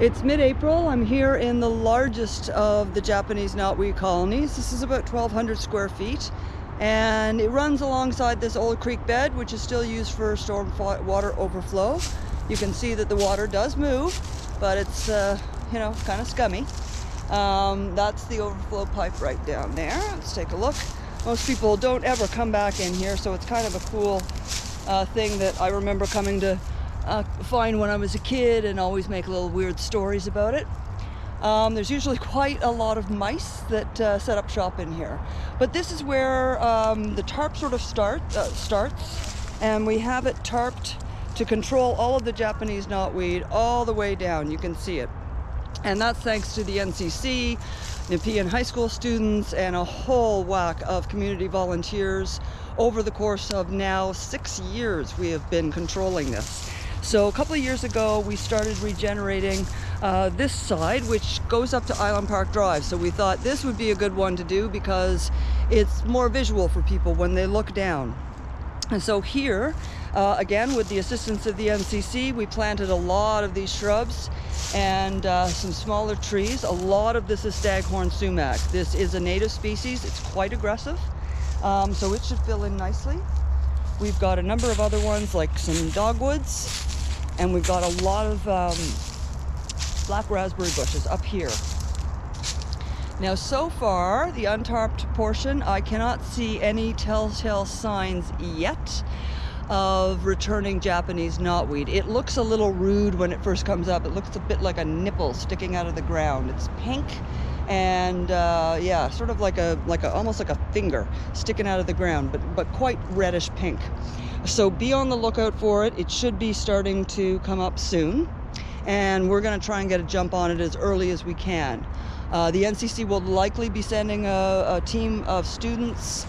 It's mid-April. I'm here in the largest of the Japanese knotweed colonies. This is about 1,200 square feet, and it runs alongside this old creek bed, which is still used for storm water overflow. You can see that the water does move, but it's kind of scummy. That's the overflow pipe right down there. Let's take a look. Most people don't ever come back in here, so it's kind of a cool thing that I remember coming to find when I was a kid and always make little weird stories about it. There's usually quite a lot of mice that set up shop in here. But this is where the tarp sort of starts, and we have it tarped to control all of the Japanese knotweed all the way down. You can see it. And that's thanks to the NCC, Nepean high school students, and a whole whack of community volunteers. Over the course of now 6 years, we have been controlling this. So a couple of years ago, we started regenerating this side, which goes up to Island Park Drive. So we thought this would be a good one to do because it's more visual for people when they look down. And so here, again, with the assistance of the NCC, we planted a lot of these shrubs and some smaller trees. A lot of this is staghorn sumac. This is a native species. It's quite aggressive, so it should fill in nicely. We've got a number of other ones like some dogwoods, and we've got a lot of black raspberry bushes up here. Now, so far, the untarped portion, I cannot see any telltale signs yet of returning Japanese knotweed. It looks a little rude when it first comes up. It looks a bit like a nipple sticking out of the ground. It's pink and yeah, sort of like almost like a finger sticking out of the ground, but quite reddish pink. So be on the lookout for it. It should be starting to come up soon, and we're going to try and get a jump on it as early as we can. The NCC will likely be sending a team of students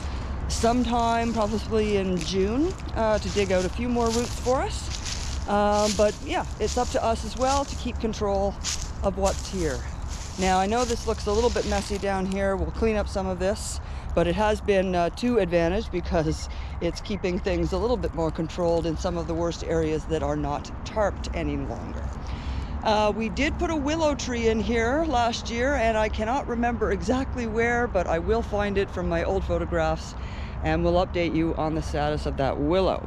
sometime, probably in June, to dig out a few more roots for us. But yeah, it's up to us as well to keep control of what's here. Now, I know this looks a little bit messy down here. We'll clean up some of this, but it has been to advantage because it's keeping things a little bit more controlled in some of the worst areas that are not tarped any longer. We did put a willow tree in here last year, and I cannot remember exactly where, but I will find it from my old photographs, and we'll update you on the status of that willow.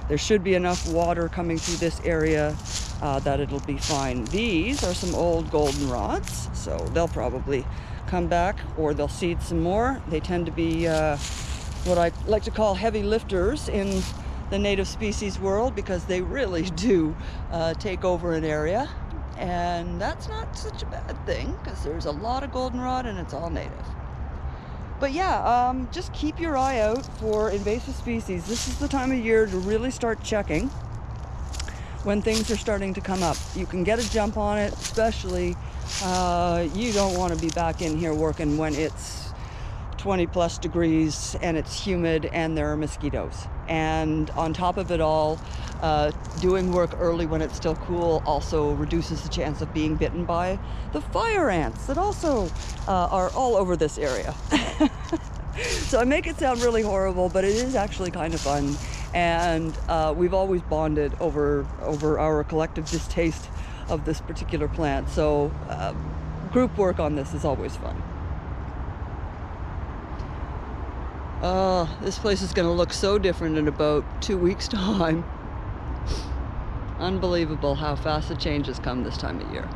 There should be enough water coming through this area that it'll be fine. These are some old goldenrods, so they'll probably come back, or they'll seed some more. They tend to be what I like to call heavy lifters in the native species world, because they really do take over an area. And that's not such a bad thing, because there's a lot of goldenrod and it's all native. But yeah, just keep your eye out for invasive species. This is the time of year to really start checking when things are starting to come up. You can get a jump on it, especially you don't want to be back in here working when it's 20 plus degrees and it's humid and there are mosquitoes. And on top of it all, doing work early when it's still cool also reduces the chance of being bitten by the fire ants that also are all over this area. So I make it sound really horrible, but it is actually kind of fun. And we've always bonded over our collective distaste of this particular plant. So group work on this is always fun. This place is going to look so different in about 2 weeks' time. Unbelievable how fast the changes come this time of year.